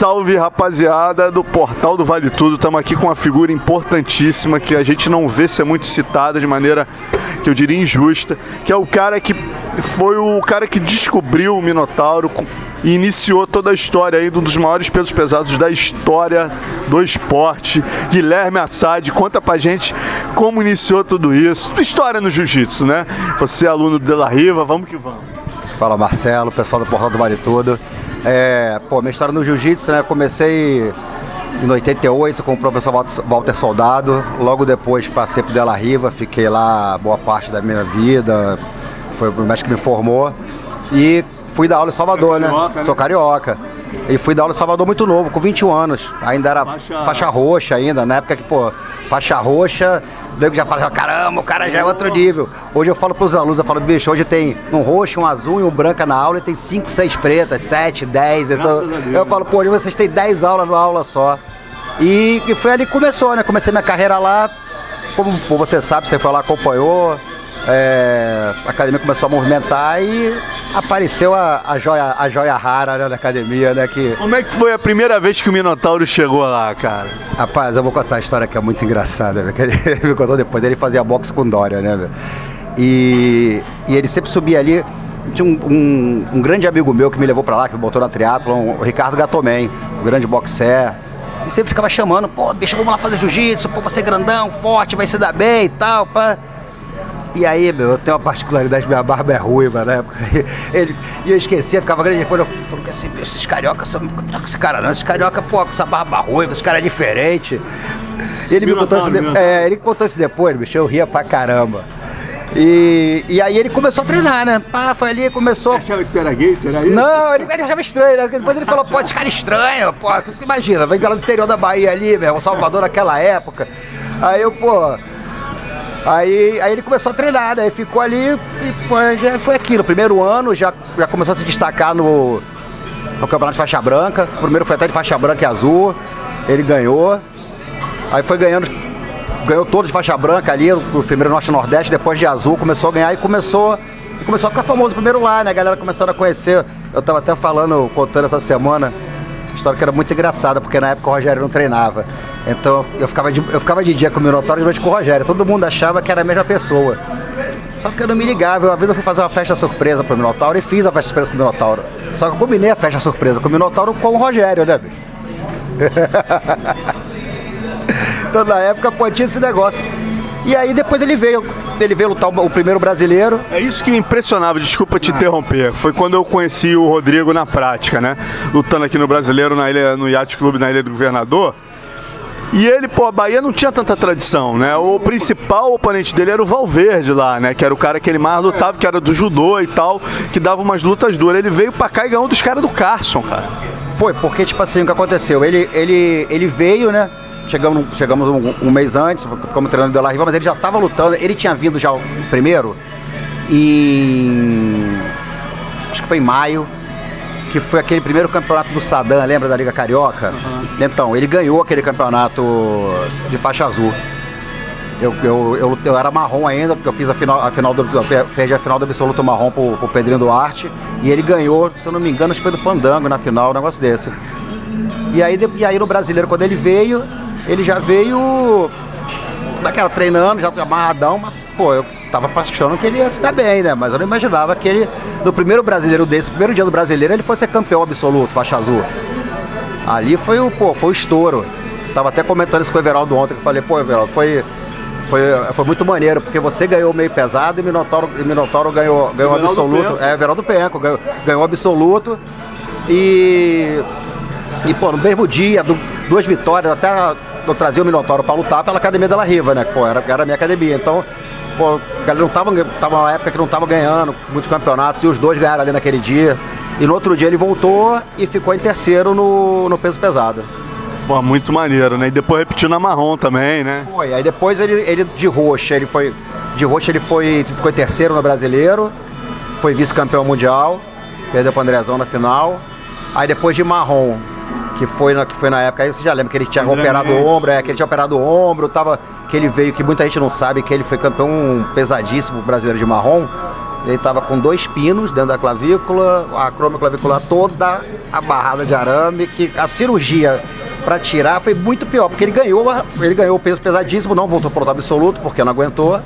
salve, rapaziada do Portal do Vale Tudo. Estamos aqui com uma figura importantíssima que a gente não vê ser muito citada de maneira que eu diria injusta, que é o cara que foi o cara que descobriu o Minotauro e iniciou toda a história aí de um dos maiores pesos pesados da história do esporte. Guilherme Assad, conta pra gente como iniciou tudo isso. História no jiu-jitsu, né? Você é aluno do De La Riva, vamos que vamos. Fala Marcelo, pessoal do Portal do Vale Tudo. Minha história no jiu-jitsu, né? Comecei em 88 com o professor Walter Soldado. Logo depois passei pro De La Riva, fiquei lá boa parte da minha vida. Foi o mestre que me formou. E fui dar aula em Salvador, né? Sou carioca. E fui dar aula em Salvador muito novo, com 21 anos. Ainda era faixa roxa ainda, na época que, faixa roxa, o nego já fala, caramba, o cara já é outro nível. Hoje eu falo pros alunos, eu falo, bicho, hoje tem um roxo, um azul e um branca na aula e tem 5, 6 pretas, 7, 10. Então, eu falo, hoje vocês têm 10 aulas numa aula só. E foi ali que começou, né? Comecei minha carreira lá, como você sabe, você foi lá, acompanhou. A academia começou a movimentar e apareceu a joia rara, né, da academia, né? Como é que foi a primeira vez que o Minotauro chegou lá, cara? Rapaz, eu vou contar a história que é muito engraçada, né? Ele me contou depois dele fazia boxe com Dória, né? E ele sempre subia ali. Tinha um grande amigo meu que me levou pra lá, que me botou na triatlon, o Ricardo Gatomen, um grande boxer. E sempre ficava chamando, bicho, vamos lá fazer jiu-jitsu, você é grandão, forte, vai se dar bem e tal, pá. E aí, eu tenho uma particularidade, minha barba é ruiva, né? E eu esquecia, ficava grande, ele falou assim, esses cariocas, não com esse cara não, esses cariocas, com essa barba ruiva, esse cara é diferente. E ele me contou isso, ele contou isso depois, bicho, eu ria pra caramba. E aí ele começou a treinar, né? Foi ali, começou... Você achava que tu era gay, será isso? Não, ele achava estranho, né? Porque depois ele falou, esse cara é estranho, imagina, vem lá do interior da Bahia ali, meu, Salvador naquela época. Aí eu, Aí ele começou a treinar, né? Ficou ali e já foi aquilo. Primeiro ano já começou a se destacar no campeonato de faixa branca. O primeiro foi até de faixa branca e azul. Ele ganhou. Aí foi ganhou todos de faixa branca ali, o primeiro Norte e Nordeste, depois de azul, começou a ganhar e começou a ficar famoso primeiro lá, né? A galera começando a conhecer. Eu tava até contando essa semana, uma história que era muito engraçada, porque na época o Rogério não treinava. Então eu ficava de dia com o Minotauro e de noite com o Rogério. Todo mundo achava que era a mesma pessoa. Só que eu não me ligava. Uma vez eu fui fazer uma festa surpresa pro Minotauro e fiz a festa surpresa com o Minotauro. Só que eu combinei a festa surpresa com o Minotauro com o Rogério, né, bicho? Então na época tinha esse negócio. E aí depois ele veio lutar o primeiro brasileiro. É isso que me impressionava, desculpa te interromper. Foi quando eu conheci o Rodrigo na prática, né? Lutando aqui no Brasileiro, no Yacht Clube, na Ilha do Governador. E ele, a Bahia não tinha tanta tradição, né? O principal oponente dele era o Valverde lá, né? Que era o cara que ele mais lutava, que era do judô e tal, que dava umas lutas duras. Ele veio pra cá e ganhou dos caras do Carson, cara. Foi, porque, tipo assim, o que aconteceu? Ele veio, né? Chegamos um mês antes, ficamos treinando de La Riva, mas ele já estava lutando. Ele tinha vindo já primeiro acho que foi em maio, que foi aquele primeiro campeonato do Saddam, lembra da Liga Carioca? Uhum. Então, ele ganhou aquele campeonato de faixa azul. Eu era marrom ainda, porque eu fiz perdi a final do absoluto marrom pro Pedrinho Duarte, e ele ganhou, se eu não me engano, acho que foi do Fandango na final, um negócio desse. E aí no Brasileiro, quando ele veio, ele já veio daquela treinando, já amarradão, mas eu tava achando que ele ia se dar bem, né? Mas eu não imaginava que ele, no primeiro brasileiro primeiro dia do Brasileiro, ele fosse ser campeão absoluto, faixa azul. Ali foi o estouro. Tava até comentando isso com o Everaldo ontem, que eu falei, Everaldo, foi muito maneiro, porque você ganhou o meio pesado e o Minotauro ganhou o absoluto. Everaldo Penco ganhou o absoluto e no mesmo dia, 2 vitórias, até eu trazia o Minotauro pra lutar pela academia de La Riva, né? Era a minha academia. Então, a galera tava uma época que não tava ganhando muitos campeonatos e os dois ganharam ali naquele dia. E no outro dia ele voltou e ficou em terceiro no peso pesado. Muito maneiro, né? E depois repetiu na marrom também, né? Foi, aí depois ele de roxa, ele ficou em terceiro no Brasileiro, foi vice-campeão mundial, perdeu pro Andrezão na final. Aí depois de marrom, que foi na época, aí você já lembra que ele tinha operado o ombro, que ele veio, que muita gente não sabe, que ele foi campeão pesadíssimo brasileiro de marrom, Ele estava com 2 pinos dentro da clavícula, a acromioclavicular toda abarrada de arame, que a cirurgia para tirar foi muito pior, porque ele ganhou o peso pesadíssimo, não voltou para o luta absoluto, porque não aguentou.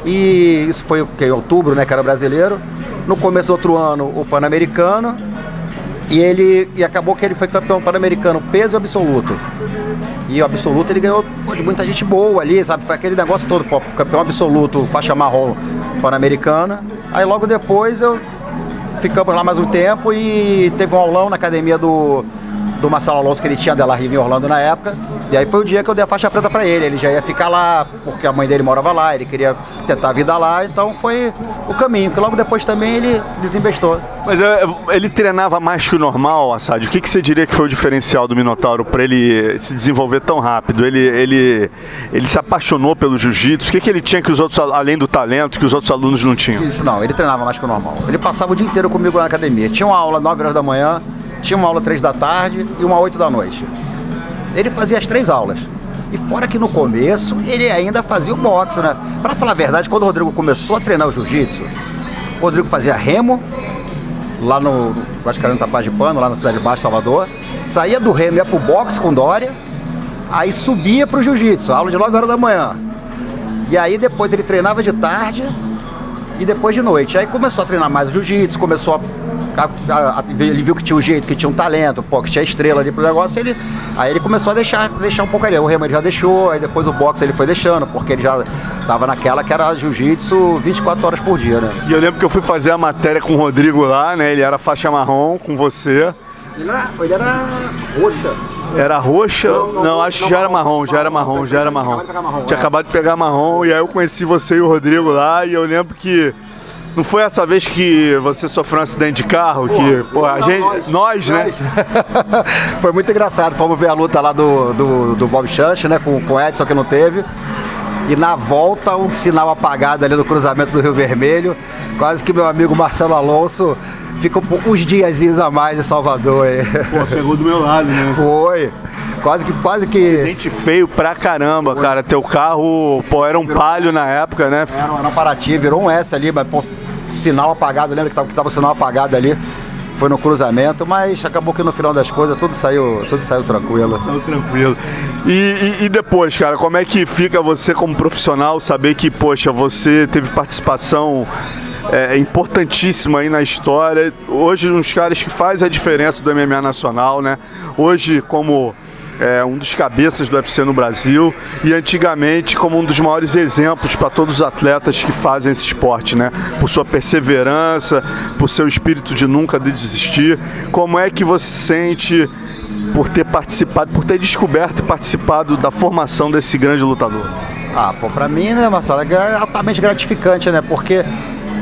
E isso foi em outubro, né, que era brasileiro. No começo do outro ano, o Pan-Americano. E acabou que ele foi campeão pan-americano peso absoluto. E o absoluto ele ganhou de muita gente boa ali, sabe? Foi aquele negócio todo, pô, campeão absoluto, faixa marrom pan-americana. Aí logo depois ficamos lá mais um tempo e teve um aulão na academia do Marcelo Alonso, que ele tinha Della Riva em Orlando na época. E aí foi o dia que eu dei a faixa preta pra ele. Ele já ia ficar lá, porque a mãe dele morava lá, ele queria tentar a vida lá, então foi o caminho, que logo depois também ele desinvestou. Mas ele treinava mais que o normal, Assad? O que você diria que foi o diferencial do Minotauro para ele se desenvolver tão rápido? Ele se apaixonou pelo jiu-jitsu? O que ele tinha que os outros, além do talento, que os outros alunos não tinham? Não, ele treinava mais que o normal. Ele passava o dia inteiro comigo na academia. Tinha uma aula 9 horas da manhã, tinha uma aula 3 da tarde e uma 8 da noite. Ele fazia as 3 aulas. E fora que no começo, ele ainda fazia o boxe, né? Pra falar a verdade, quando o Rodrigo começou a treinar o jiu-jitsu, o Rodrigo fazia remo, lá no Vascaíno Tapaz de Pano, lá na Cidade Baixa, Salvador. Saía do remo, ia pro boxe com Dória, aí subia pro jiu-jitsu, aula de 9 horas da manhã. E aí depois ele treinava de tarde e depois de noite. Aí começou a treinar mais o jiu-jitsu, começou ele viu que tinha o jeito, que tinha um talento, pô, que tinha estrela ali pro negócio, aí ele começou a deixar um pouco ali. O remo ele já deixou, aí depois o boxe ele foi deixando, porque ele já tava naquela que era jiu-jitsu 24 horas por dia, né? E eu lembro que eu fui fazer a matéria com o Rodrigo lá, né? Ele era faixa marrom com você. Ele era roxa. Era roxa? Não, acho que já era marrom. Tinha acabado de pegar marrom, e aí eu conheci você e o Rodrigo lá, e eu lembro que não foi essa vez que você sofreu um acidente de carro? Nós, né? Foi muito engraçado. Fomos ver a luta lá do Bob Chance, né? Com o Edson, que não teve. E na volta, um sinal apagado ali no cruzamento do Rio Vermelho. Quase que meu amigo Marcelo Alonso ficou uns diazinhos a mais em Salvador. Aí. Pô, pegou do meu lado, né? Foi. Quase que... Acidente feio pra caramba, cara. Teu carro, pô, era um Palio na época, né? Era um Paraty, virou um S ali, mas, pô, sinal apagado. Lembra que tava o sinal apagado ali? Foi no cruzamento, mas acabou que no final das coisas tudo saiu tranquilo. Saiu tranquilo. E depois, cara, como é que fica você como profissional saber que, poxa, você teve participação importantíssima aí na história. Hoje, uns caras que faz a diferença do MMA nacional, né? Hoje, como um dos cabeças do UFC no Brasil, e antigamente como um dos maiores exemplos para todos os atletas que fazem esse esporte, né? Por sua perseverança, por seu espírito de nunca desistir. Como é que você se sente por ter participado, por ter descoberto e participado da formação desse grande lutador? Pô, pra mim, né, Marcelo, é altamente gratificante, né? Porque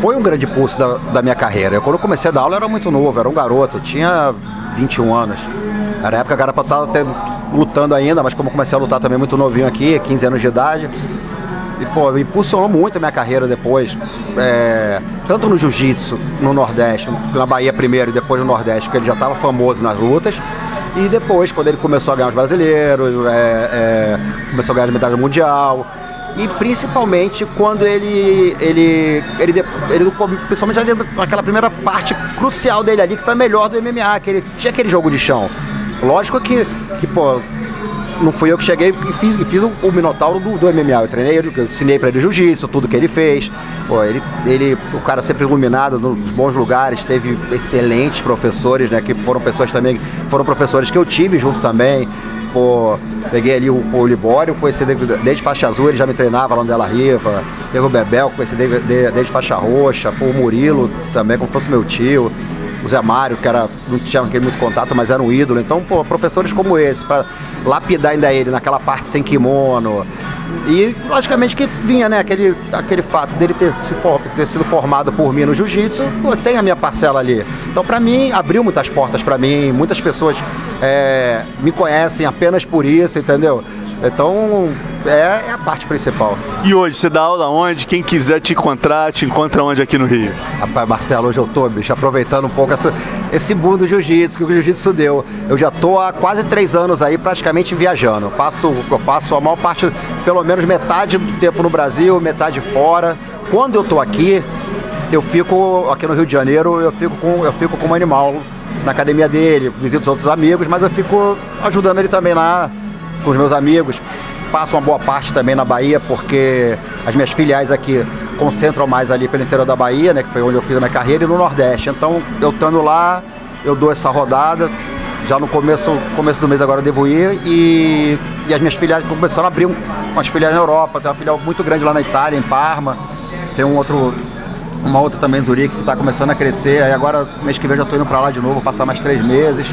foi um grande impulso da minha carreira. Quando eu comecei a dar aula, eu era muito novo, era um garoto, eu tinha 21 anos. Era a época que era pra estar lutando ainda, mas como eu comecei a lutar também muito novinho aqui, 15 anos de idade. E, pô, impulsionou muito a minha carreira depois. Tanto no jiu-jitsu, no Nordeste, na Bahia primeiro e depois no Nordeste, que ele já estava famoso nas lutas. E depois, quando ele começou a ganhar os brasileiros, começou a ganhar a medalha mundial. E principalmente quando principalmente ali naquela primeira parte crucial dele ali, que foi a melhor do MMA, que ele tinha aquele jogo de chão. Lógico que pô, não fui eu que cheguei e fiz o Minotauro do MMA. Eu treinei ele, eu ensinei pra ele jiu-jitsu, tudo que ele fez. Pô, o cara sempre iluminado nos bons lugares, teve excelentes professores, né? Que foram pessoas também, foram professores que eu tive junto também. Pô, peguei ali o Libório, conheci desde faixa azul, ele já me treinava lá no Della Riva. Pegou o Bebel, conheci desde faixa roxa. Pô, o Murilo também, como fosse meu tio. O Zé Mário, que não tinha muito contato, mas era um ídolo. Então, pô, professores como esse, para lapidar ainda ele naquela parte sem kimono. E, logicamente, que vinha, né, aquele fato dele ter sido formado por mim no jiu-jitsu, tem a minha parcela ali. Então, para mim, abriu muitas portas para mim, muitas pessoas me conhecem apenas por isso, entendeu? Então, é a parte principal. E hoje, você dá aula onde? Quem quiser te encontra onde aqui no Rio? Rapaz, Marcelo, hoje eu tô, bicho, aproveitando um pouco esse boom do jiu-jitsu, que o jiu-jitsu deu. Eu já tô há quase 3 anos aí, praticamente viajando. Eu passo a maior parte, pelo menos metade do tempo no Brasil, metade fora. Quando eu tô aqui, eu fico aqui no Rio de Janeiro, eu fico como animal na academia dele, visito os outros amigos, mas eu fico ajudando ele também lá com os meus amigos. Passo uma boa parte também na Bahia, porque as minhas filiais aqui concentram mais ali pelo interior da Bahia, né, que foi onde eu fiz a minha carreira, e no Nordeste. Então, eu estando lá, eu dou essa rodada. Já no começo do mês agora eu devo ir, e as minhas filiais começaram a abrir umas filiais na Europa. Tem uma filial muito grande lá na Itália, em Parma. Tem uma outra também em Zurique, que está começando a crescer. Aí agora, mês que vem, já estou indo para lá de novo, vou passar mais 3 meses.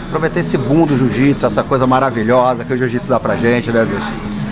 Aproveitar esse boom do jiu-jitsu, essa coisa maravilhosa que o jiu-jitsu dá pra gente, né, bicho?